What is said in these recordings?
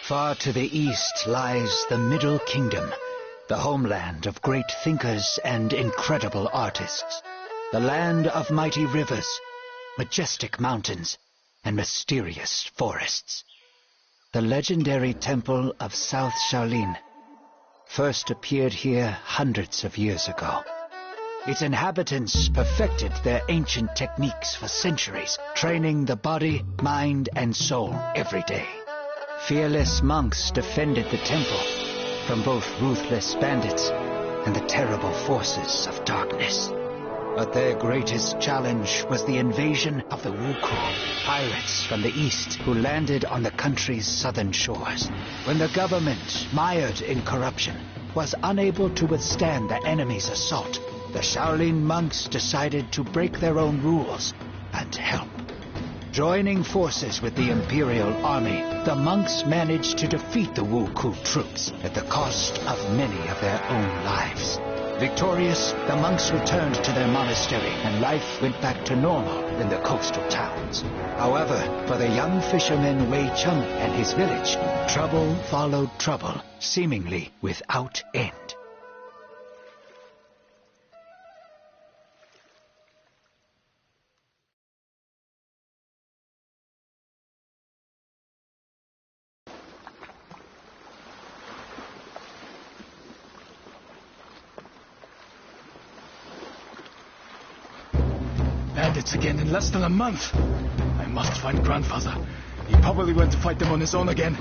Far to the east lies the Middle Kingdom, the homeland of great thinkers and incredible artists. The land of mighty rivers, majestic mountains, and mysterious forests. The legendary temple of South Shaolin first appeared here hundreds of years ago. Its inhabitants perfected their ancient techniques for centuries, training the body, mind, and soul every day. Fearless monks defended the temple from both ruthless bandits and the terrible forces of darkness. But their greatest challenge was the invasion of the Wuku, pirates from the east who landed on the country's southern shores. When the government, mired in corruption, was unable to withstand the enemy's assault, the Shaolin monks decided to break their own rules and help. Joining forces with the Imperial Army, the monks managed to defeat the Wuku troops at the cost of many of their own lives. Victorious, the monks returned to their monastery and life went back to normal in the coastal towns. However, for the young fisherman Wei Cheng and his village, trouble followed trouble, seemingly without end. Bandits again in less than a month. I must find grandfather. He probably went to fight them on his own again.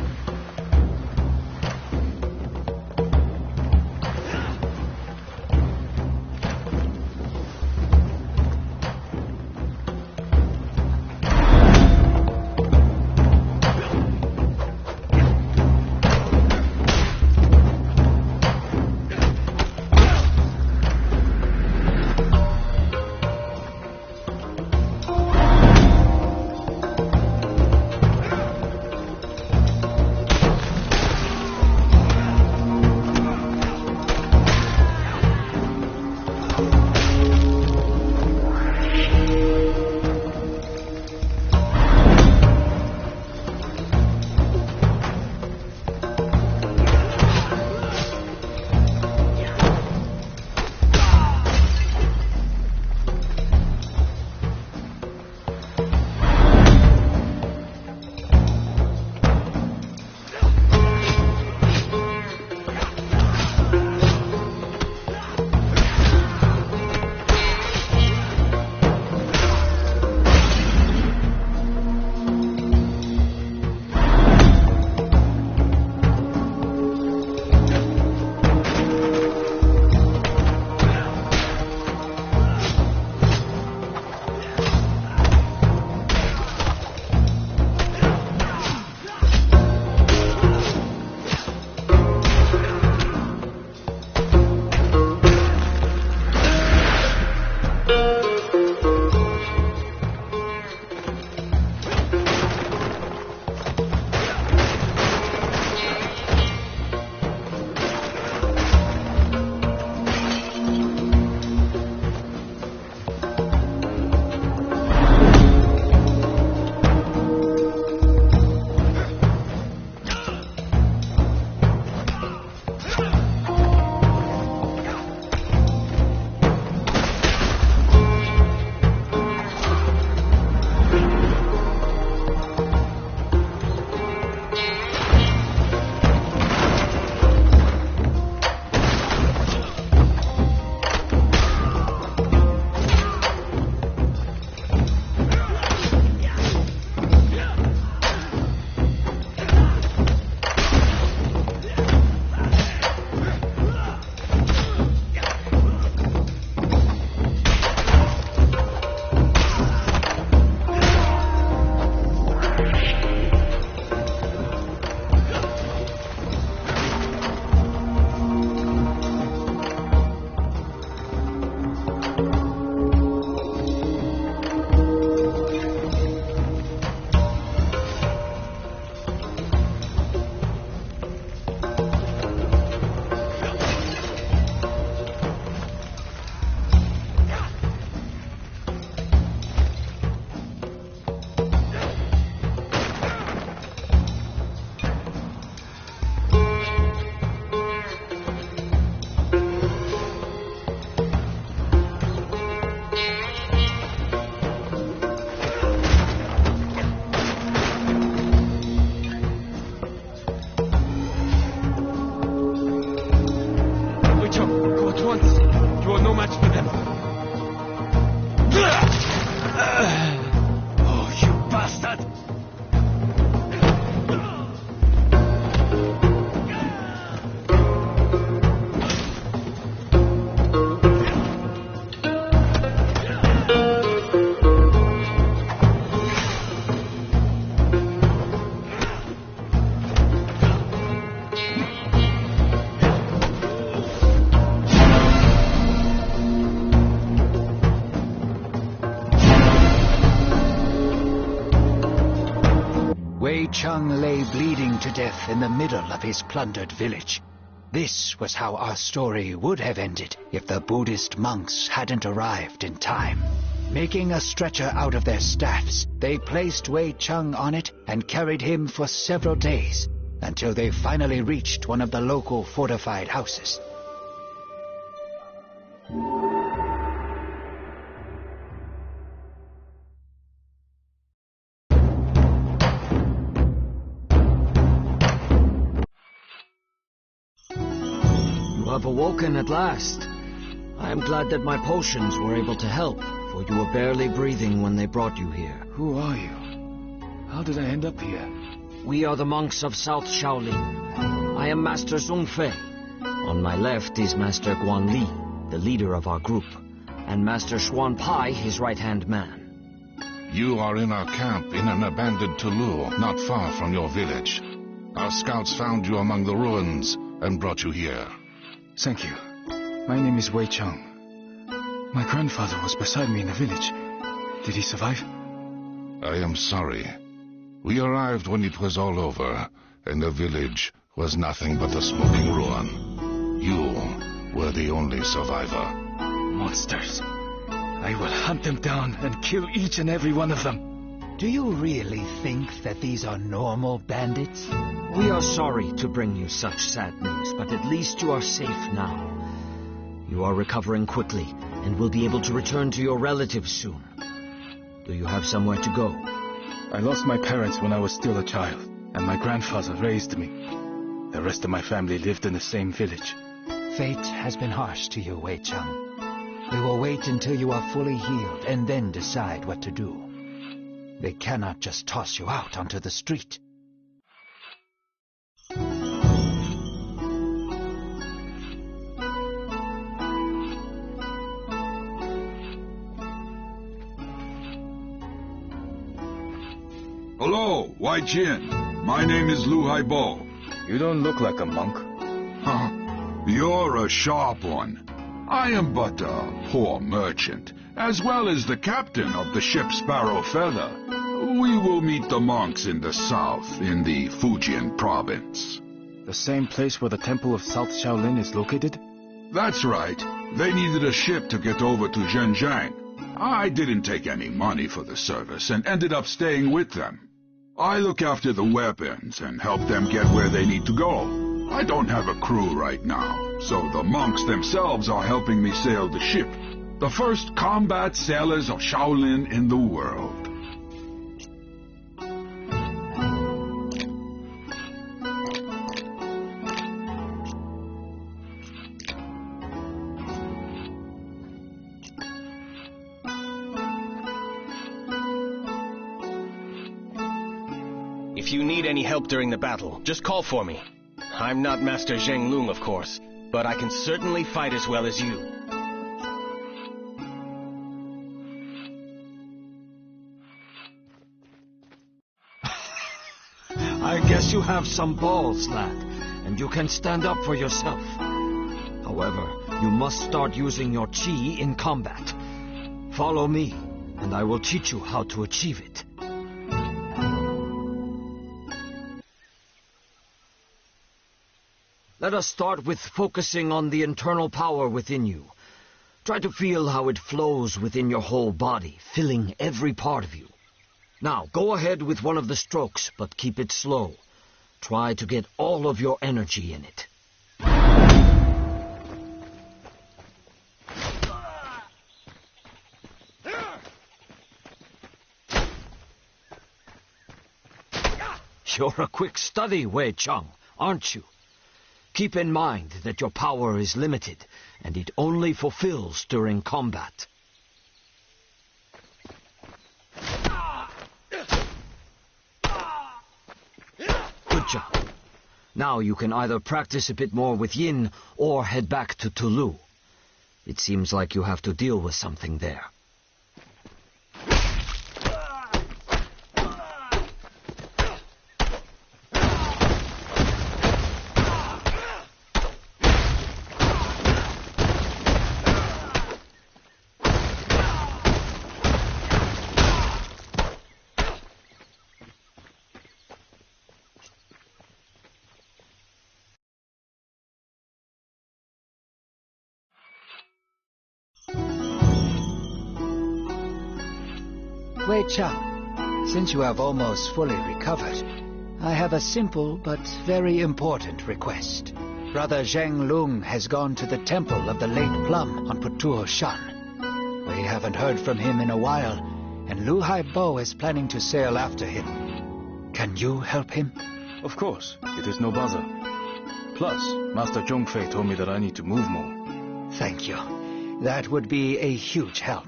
Wei Cheng lay bleeding to death in the middle of his plundered village. This was how our story would have ended if the Buddhist monks hadn't arrived in time. Making a stretcher out of their staffs, they placed Wei Cheng on it and carried him for several days, until they finally reached one of the local fortified houses. You have awoken at last. I am glad that my potions were able to help, for you were barely breathing when they brought you here. Who are you? How did I end up here? We are the monks of South Shaolin. I am Master Zhong Fei. On my left is Master Guan Li, the leader of our group, and Master Xuan Pai, his right-hand man. You are in our camp in an abandoned Tulu, not far from your village. Our scouts found you among the ruins and brought you here. Thank you. My name is Wei Cheng. My grandfather was beside me in the village. Did he survive? I am sorry. We arrived when it was all over, and the village was nothing but a smoking ruin. You were the only survivor. Monsters. I will hunt them down and kill each and every one of them. Do you really think that these are normal bandits? We are sorry to bring you such sad news, but at least you are safe now. You are recovering quickly, and will be able to return to your relatives soon. Do you have somewhere to go? I lost my parents when I was still a child, and my grandfather raised me. The rest of my family lived in the same village. Fate has been harsh to you, Wei Cheng. We will wait until you are fully healed and then decide what to do. They cannot just toss you out onto the street. Hello, Wai Jin. My name is Lu Haibo. You don't look like a monk. Huh? You're a sharp one. I am but a poor merchant, as well as the captain of the ship Sparrow Feather. We will meet the monks in the south, in the Fujian province. The same place where the temple of South Shaolin is located? That's right. They needed a ship to get over to Zhenjiang. I didn't take any money for the service and ended up staying with them. I look after the weapons and help them get where they need to go. I don't have a crew right now, so the monks themselves are helping me sail the ship. The first combat sailors of Shaolin in the world. If you need any help during the battle, just call for me. I'm not Master Zheng Lung, of course, but I can certainly fight as well as you. I guess you have some balls, lad, and you can stand up for yourself. However, you must start using your chi in combat. Follow me, and I will teach you how to achieve it. Let us start with focusing on the internal power within you. Try to feel how it flows within your whole body, filling every part of you. Now, go ahead with one of the strokes, but keep it slow. Try to get all of your energy in it. You're a quick study, Wei Cheng, aren't you? Keep in mind that your power is limited, and it only fulfills during combat. Good job. Now you can either practice a bit more with Yin, or head back to Tulu. It seems like you have to deal with something there. Wei Chao, since you have almost fully recovered, I have a simple but very important request. Brother Zheng Lung has gone to the Temple of the Late Plum on Putuo Shan. We haven't heard from him in a while, and Lu Haibo is planning to sail after him. Can you help him? Of course, it is no bother. Plus, Master Zhongfei told me that I need to move more. Thank you. That would be a huge help.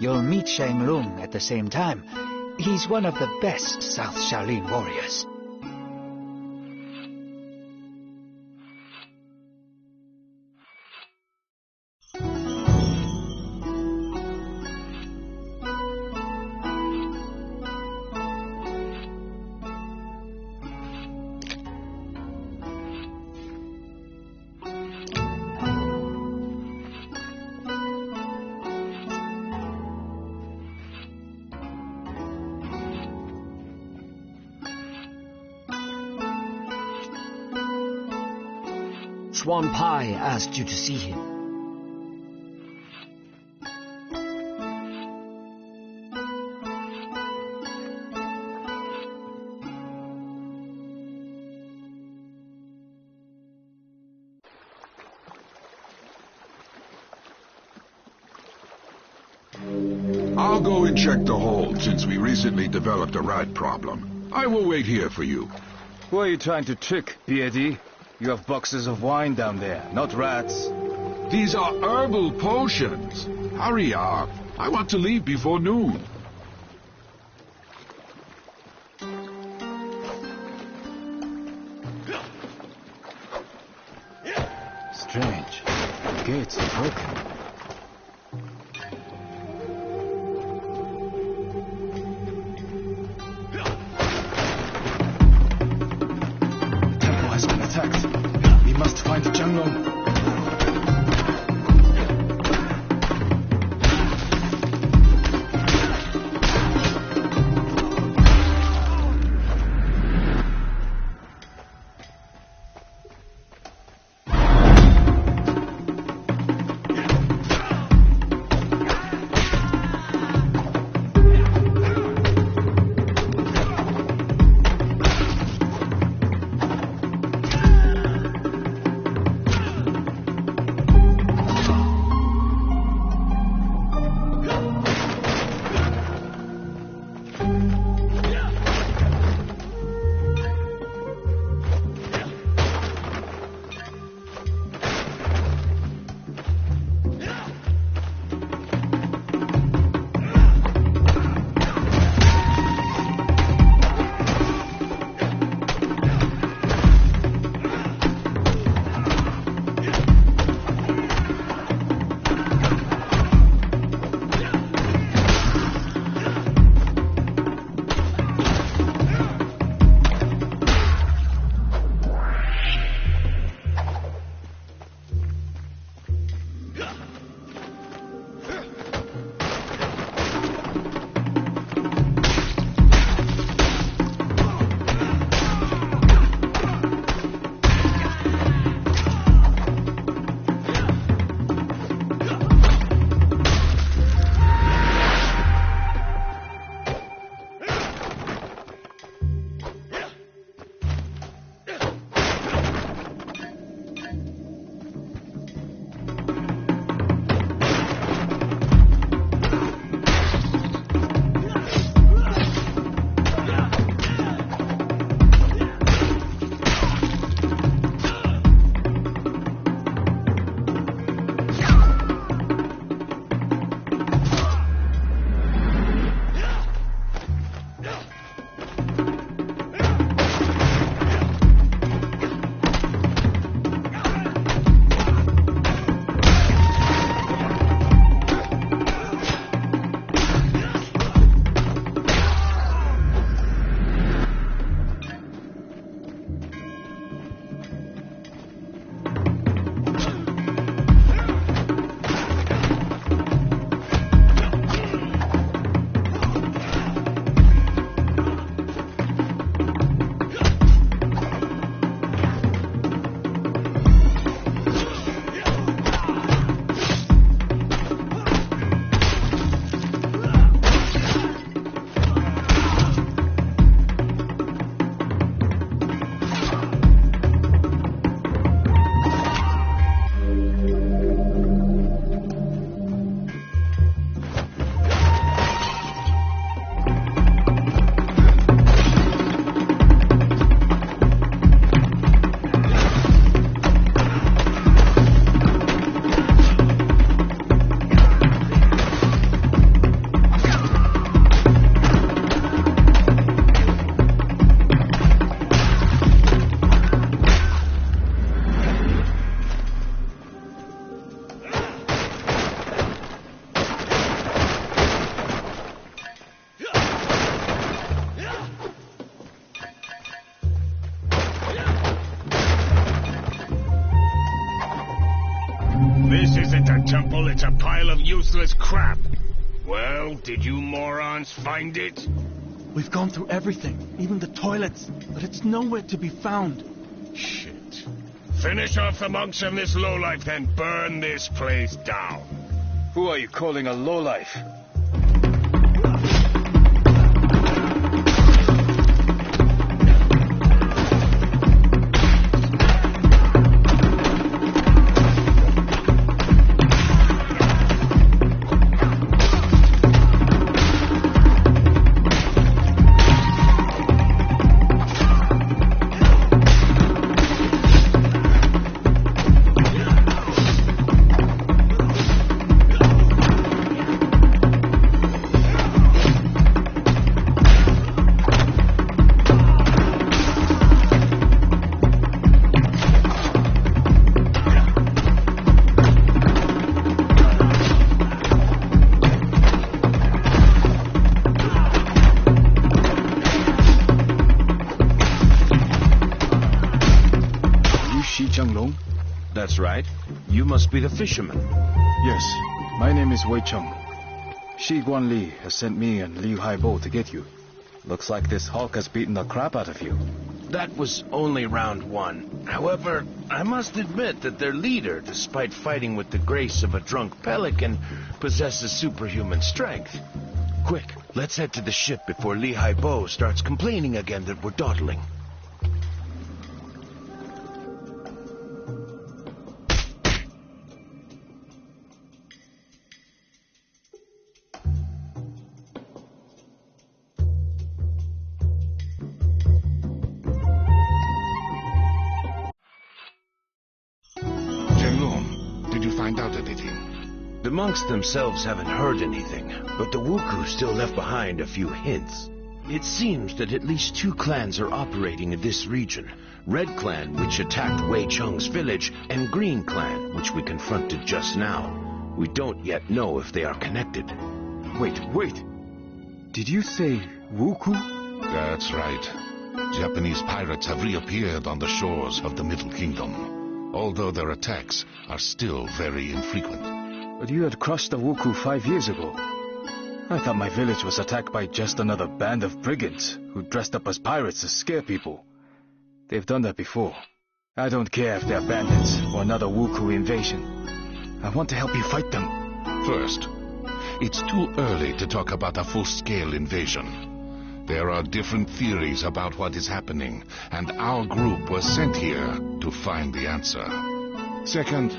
You'll meet Zheng Lung at the same time. He's one of the best South Shaolin warriors. Xuan Pai asked you to see him. I'll go and check the hold, since we recently developed a rat problem. I will wait here for you. Who are you trying to trick, Beardy? You have boxes of wine down there, not rats. These are herbal potions. Hurry up. I want to leave before noon. Strange. The gates are broken. We must find Zhanglong. the temple, it's a pile of useless crap. Well, did you morons find it? We've gone through everything, even the toilets, but it's nowhere to be found. Shit. Finish off the monks and this lowlife, then burn this place down. Who are you calling a lowlife? That's right. You must be the fisherman. Yes, my name is Wei Cheng. Shi Guanli has sent me and Liu Haibo to get you. Looks like this Hulk has beaten the crap out of you. That was only round one. However, I must admit that their leader, despite fighting with the grace of a drunk pelican, possesses superhuman strength. Quick, let's head to the ship before Li Haibo starts complaining again that we're dawdling. The monks themselves haven't heard anything, but the Wuku still left behind a few hints. It seems that at least two clans are operating in this region. Red Clan, which attacked Wei Cheng's village, and Green Clan, which we confronted just now. We don't yet know if they are connected. Wait. Did you say Wuku? That's right. Japanese pirates have reappeared on the shores of the Middle Kingdom, although their attacks are still very infrequent. But you had crushed the Wuku 5 years ago. I thought my village was attacked by just another band of brigands who dressed up as pirates to scare people. They've done that before. I don't care if they're bandits or another Wuku invasion. I want to help you fight them. First, it's too early to talk about a full-scale invasion. There are different theories about what is happening, and our group was sent here to find the answer. Second,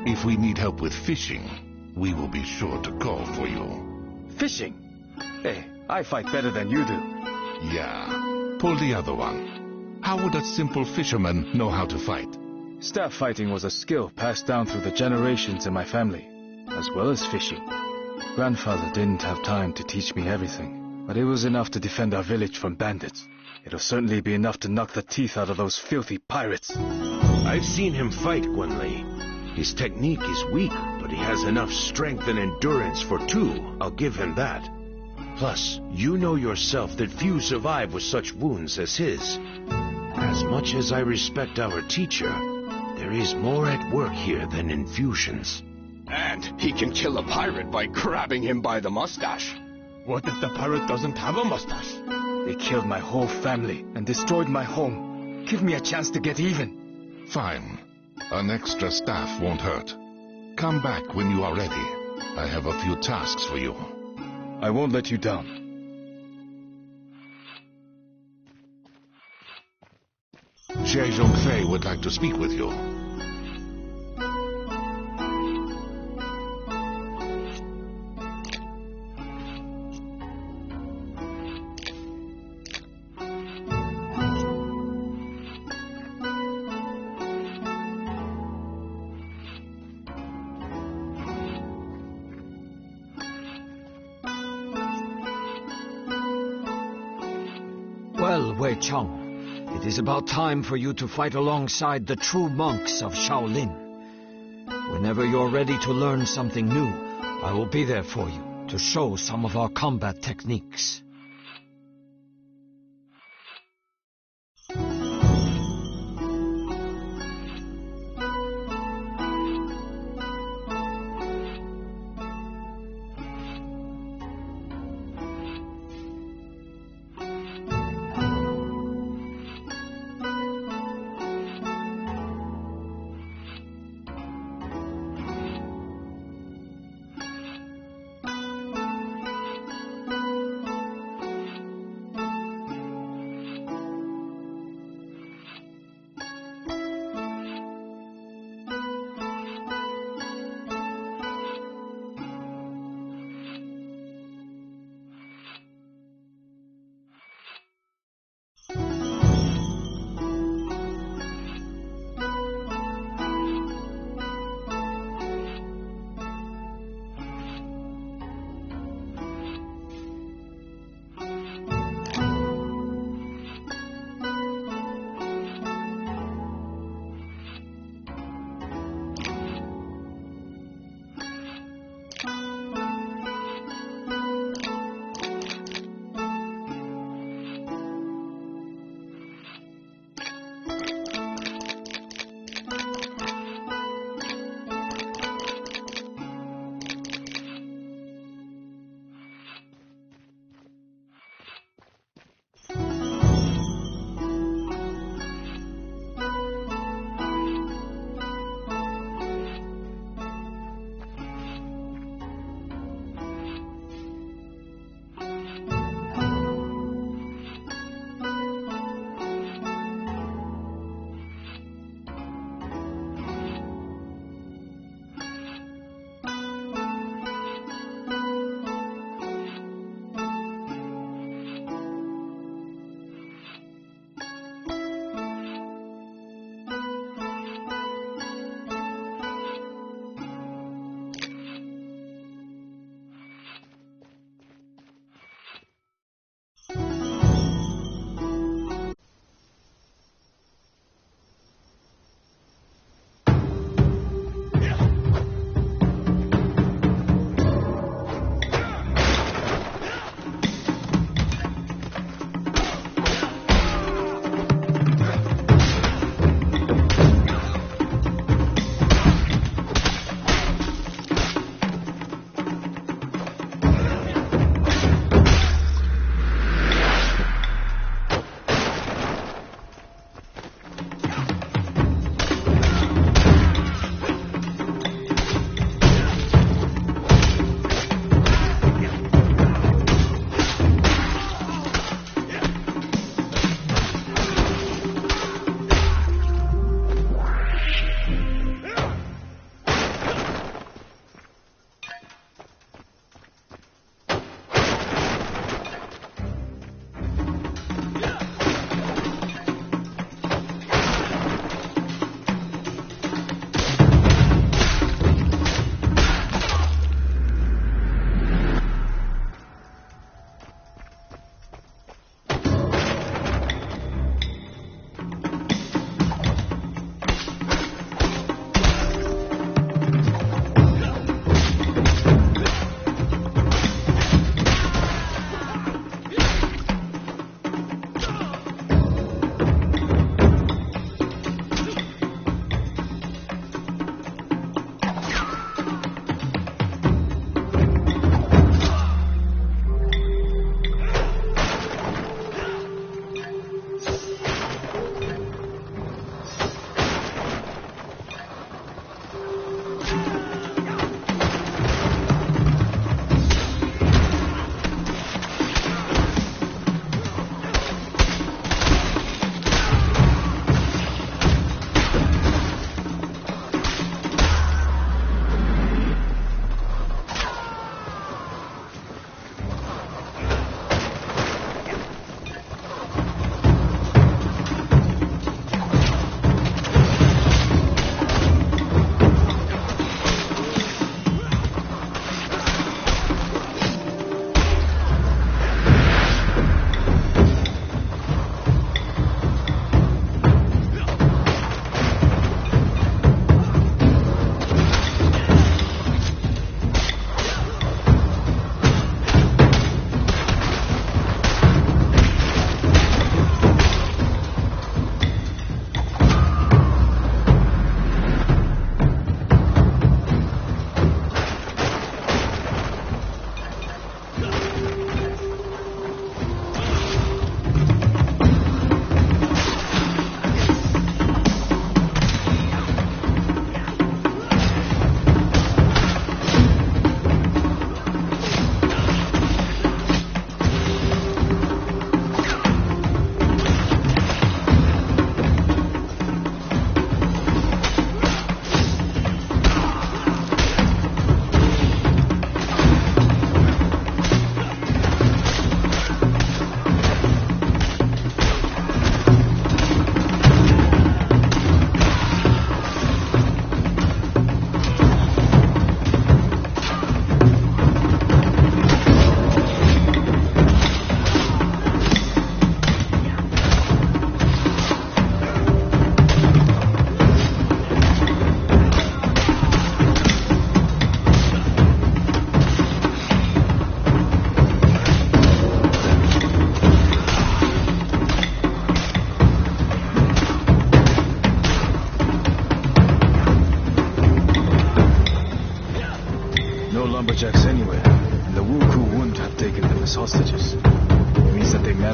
if we need help with fishing, we will be sure to call for you. Fishing? Hey, I fight better than you do. Yeah. Pull the other one. How would a simple fisherman know how to fight? Staff fighting was a skill passed down through the generations in my family, as well as fishing. Grandfather didn't have time to teach me everything, but it was enough to defend our village from bandits. It'll certainly be enough to knock the teeth out of those filthy pirates. I've seen him fight, Guanli. His technique is weak, but he has enough strength and endurance for two. I'll give him that. Plus, you know yourself that few survive with such wounds as his. As much as I respect our teacher, there is more at work here than infusions. And he can kill a pirate by grabbing him by the mustache. What if the pirate doesn't have a mustache? They killed my whole family and destroyed my home. Give me a chance to get even. Fine. An extra staff won't hurt. Come back when you are ready. I have a few tasks for you. I won't let you down. Xie Zhongfei would like to speak with you. Well, Wei Cheng, it is about time for you to fight alongside the true monks of Shaolin. Whenever you're ready to learn something new, I will be there for you to show some of our combat techniques.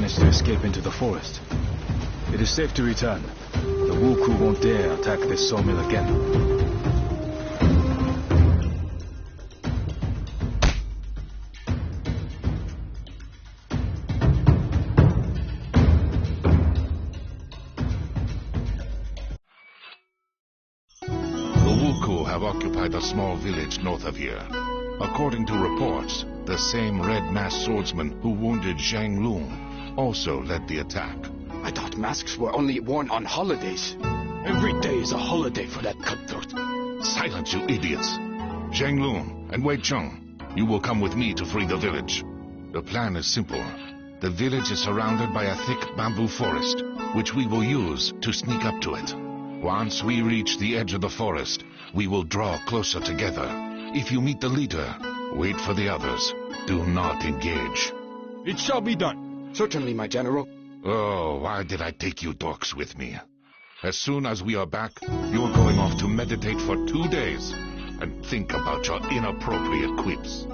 managed to escape into the forest. It is safe to return. The Wuku won't dare attack this sawmill again. Have occupied a small village north of here. According to reports, the same red-masked swordsman who wounded Zhang Lung also led the attack. I thought masks were only worn on holidays. Every day is a holiday for that cutthroat. Silence, you idiots! Zhang Lung and Wei Cheng, you will come with me to free the village. The plan is simple. The village is surrounded by a thick bamboo forest, which we will use to sneak up to it. Once we reach the edge of the forest, we will draw closer together. If you meet the leader, wait for the others. Do not engage. It shall be done. Certainly, my general. Oh, why did I take you dorks with me? As soon as we are back, you're going off to meditate for 2 days and think about your inappropriate quips.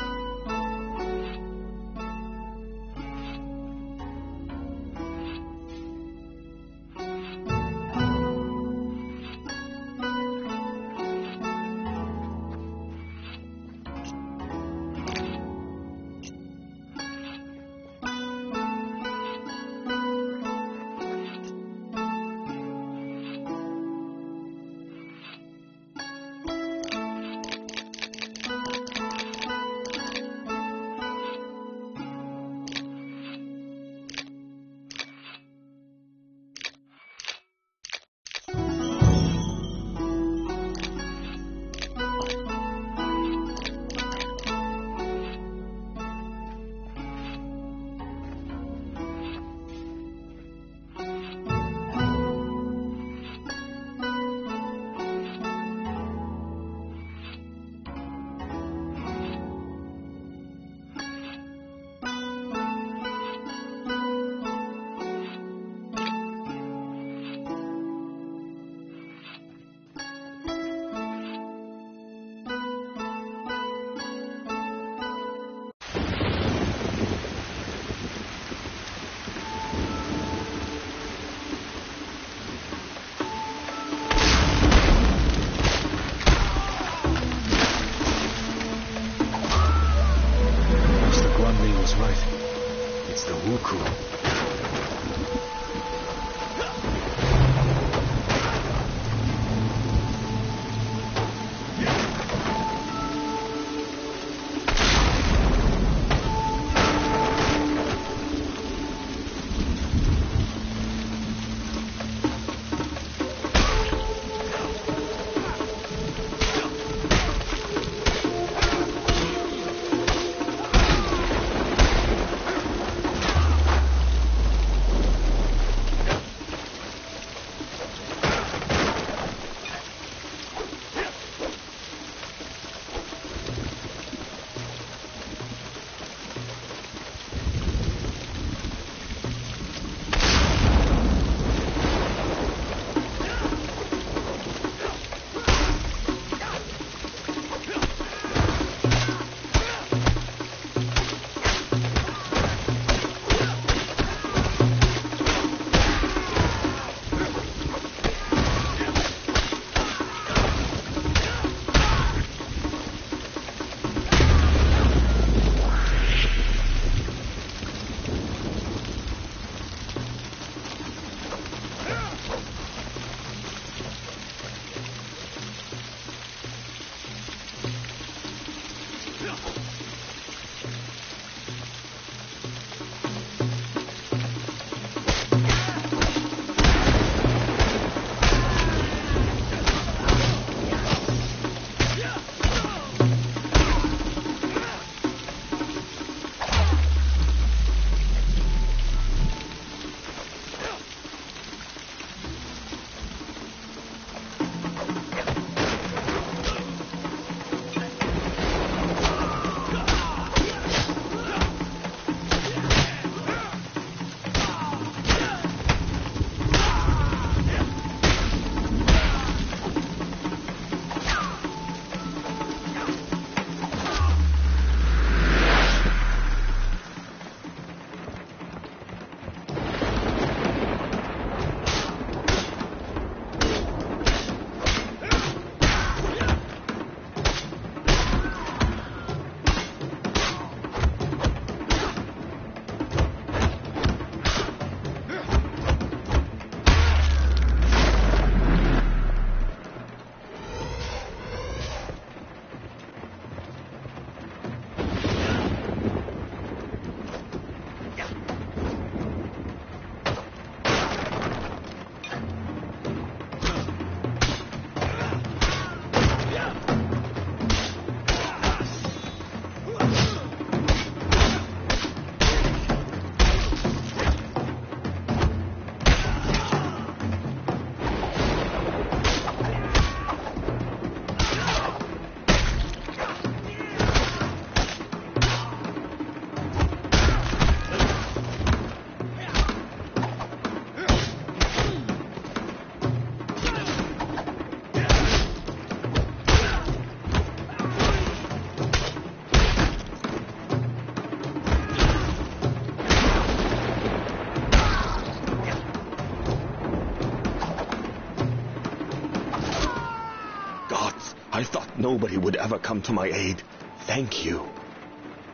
I thought nobody would ever come to my aid. Thank you.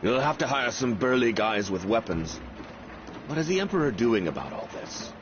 You'll have to hire some burly guys with weapons. What is the Emperor doing about all this?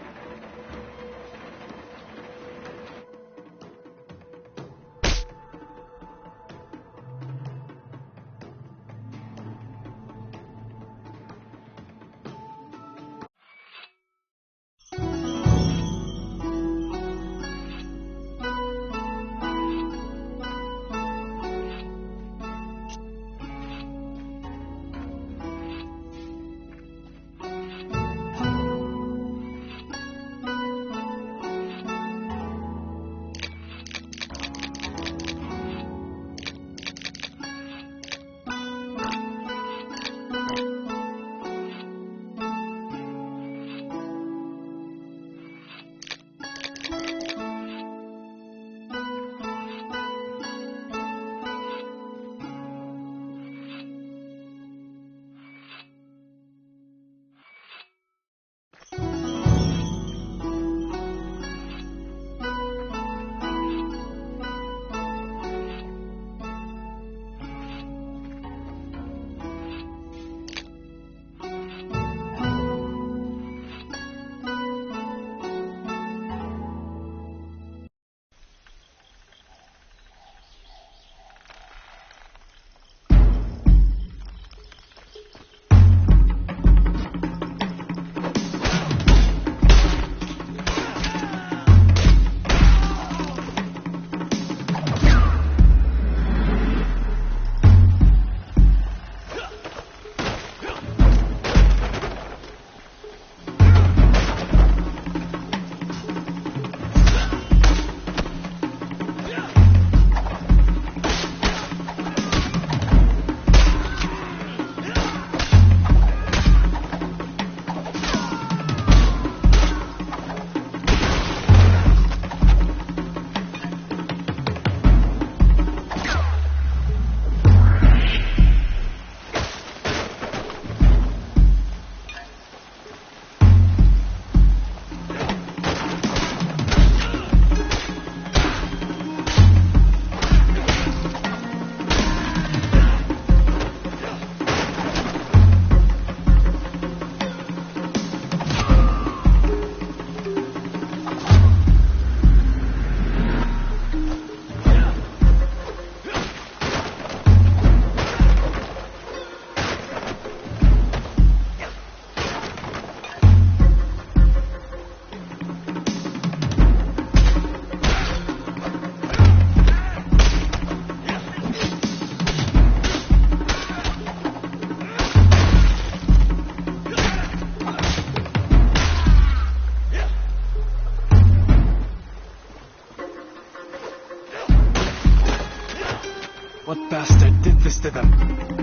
What bastard did this to them?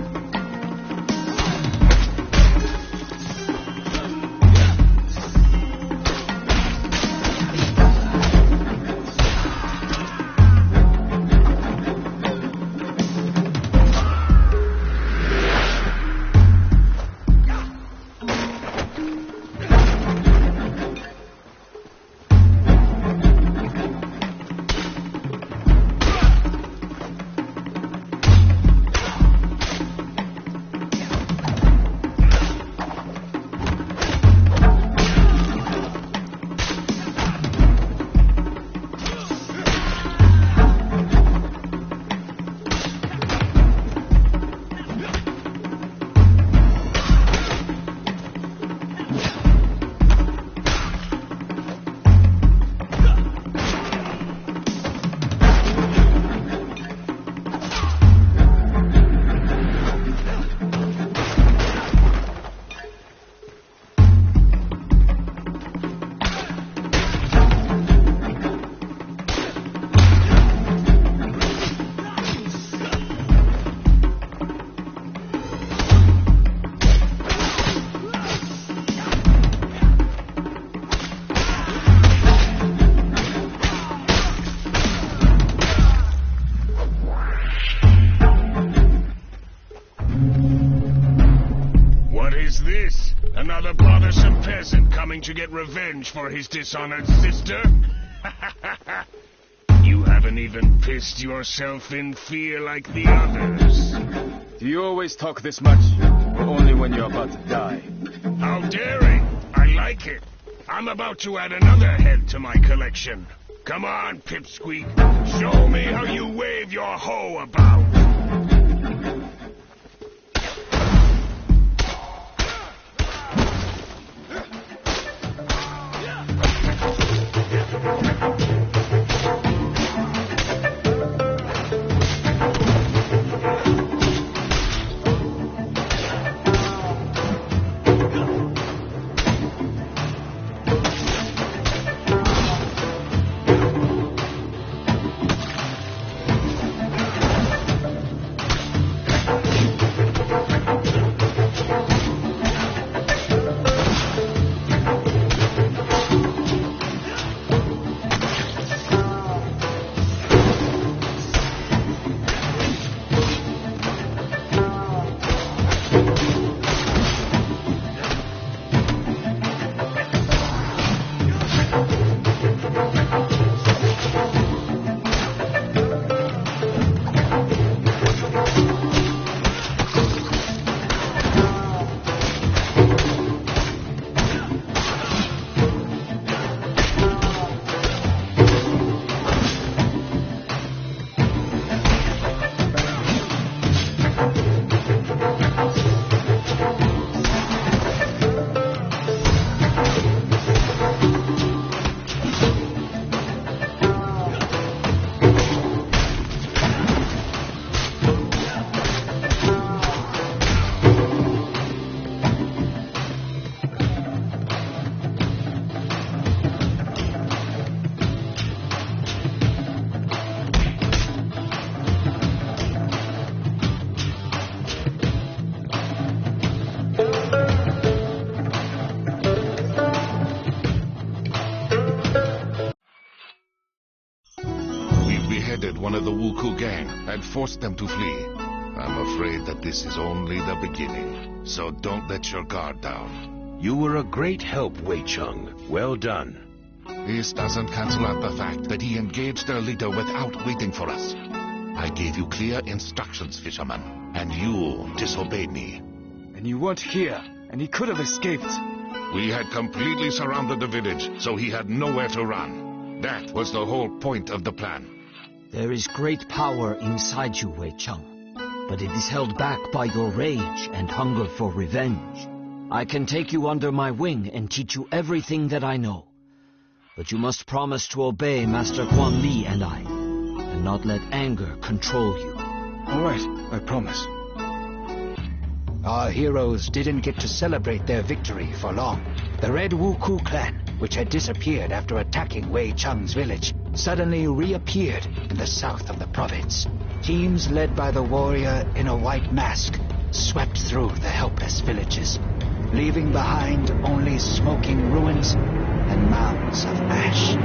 Another bothersome peasant coming to get revenge for his dishonored sister? You have haven't even pissed yourself in fear like the others. Do you always talk this much? Or only when you're about to die? How daring! I like it. I'm about to add another head to my collection. Come on, Pipsqueak. Show me how you wave your hoe about. One of the Wuku gang and forced them to flee. I'm afraid that this is only the beginning, so don't let your guard down. You were a great help, Wei Chung. Well done. This doesn't cancel out the fact that he engaged their leader without waiting for us. I gave you clear instructions, fisherman, and you disobeyed me. And you weren't here, and he could have escaped. We had completely surrounded the village, so he had nowhere to run. That was the whole point of the plan. There is great power inside you, Wei Chung, but it is held back by your rage and hunger for revenge. I can take you under my wing and teach you everything that I know. But you must promise to obey Master Quan Li and I, and not let anger control you. All right, I promise. Our heroes didn't get to celebrate their victory for long. The Red Wuku clan, which had disappeared after attacking Wei Chung's village, suddenly reappeared in the south of the province. Teams led by the warrior in a white mask swept through the helpless villages, leaving behind only smoking ruins and mounds of ash.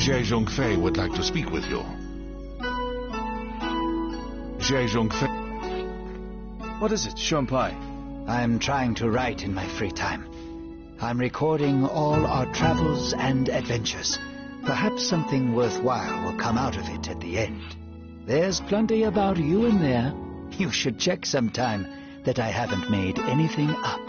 Xie Zhongfei would like to speak with you. Xie Zhongfei. What is it, Shunpai? I'm trying to write in my free time. I'm recording all our travels and adventures. Perhaps something worthwhile will come out of it at the end. There's plenty about you in there. You should check sometime that I haven't made anything up.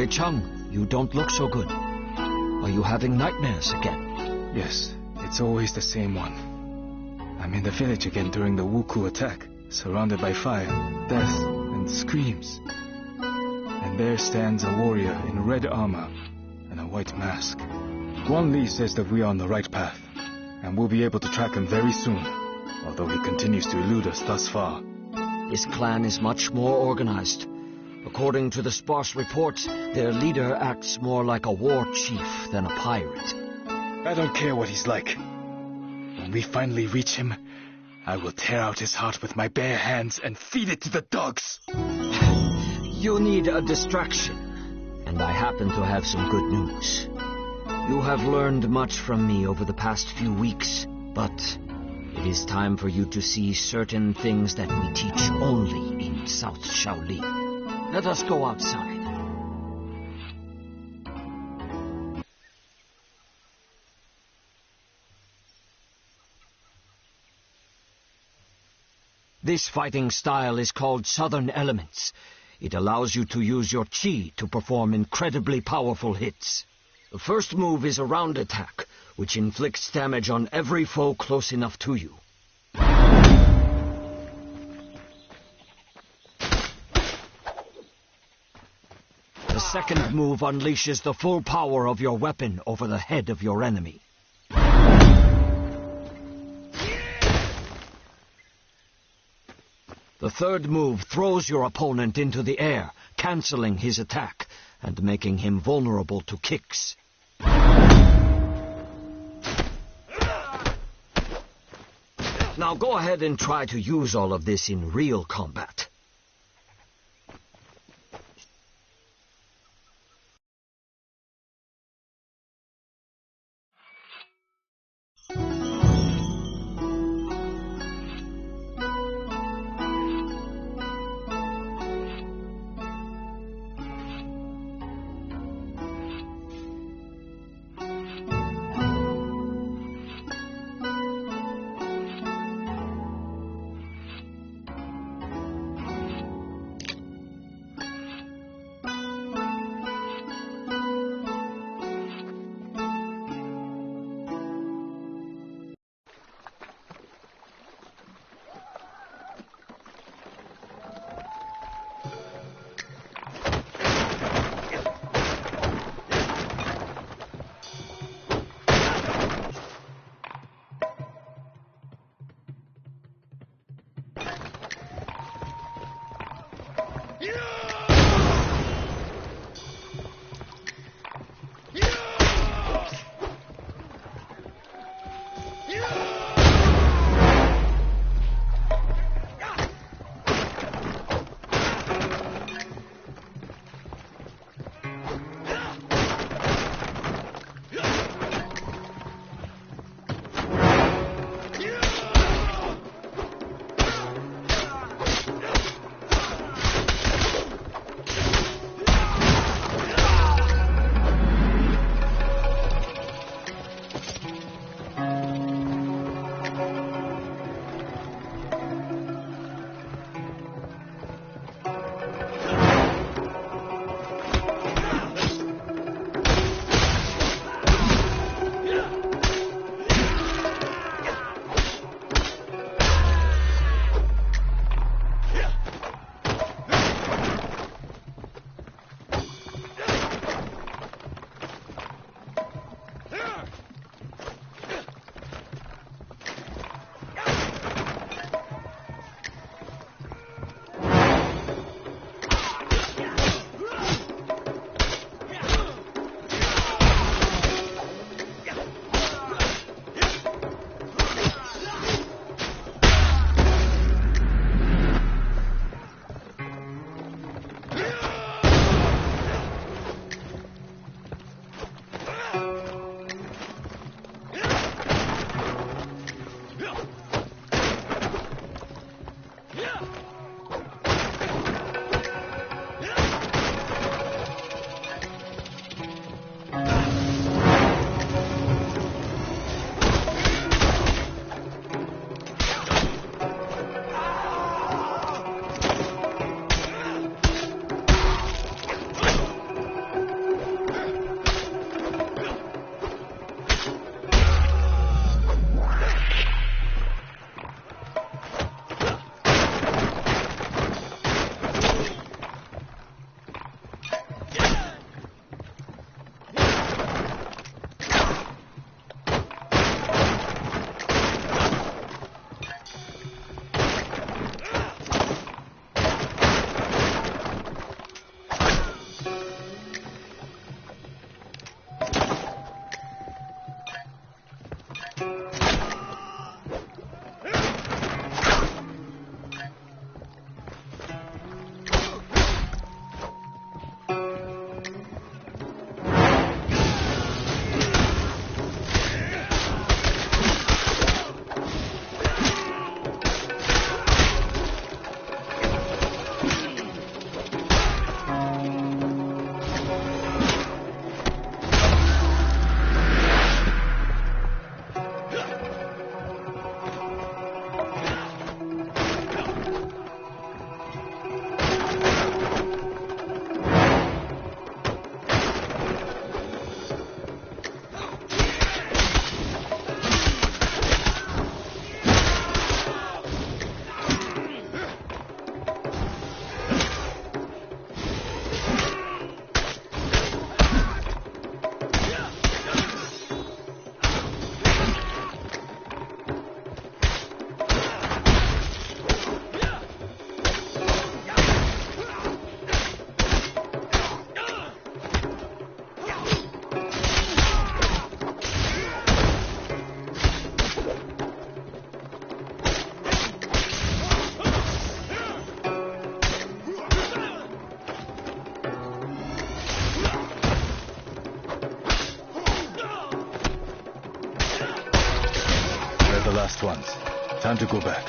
Wei Cheng, you don't look so good. Are you having nightmares again? Yes, it's always the same one. I'm in the village again during the Wuku attack, surrounded by fire, death, and screams. And there stands a warrior in red armor and a white mask. Guan Li says that we are on the right path, and we'll be able to track him very soon, although he continues to elude us thus far. His clan is much more organized. According to the sparse reports, their leader acts more like a war chief than a pirate. I don't care what he's like. When we finally reach him, I will tear out his heart with my bare hands and feed it to the dogs. You need a distraction, and I happen to have some good news. You have learned much from me over the past few weeks, but it is time for you to see certain things that we teach only in South Shaolin. Let us go outside. This fighting style is called Southern Elements. It allows you to use your chi to perform incredibly powerful hits. The first move is a round attack, which inflicts damage on every foe close enough to you. The second move unleashes the full power of your weapon over the head of your enemy. The third move throws your opponent into the air, cancelling his attack and making him vulnerable to kicks. Now go ahead and try to use all of this in real combat. the last ones. Time to go back.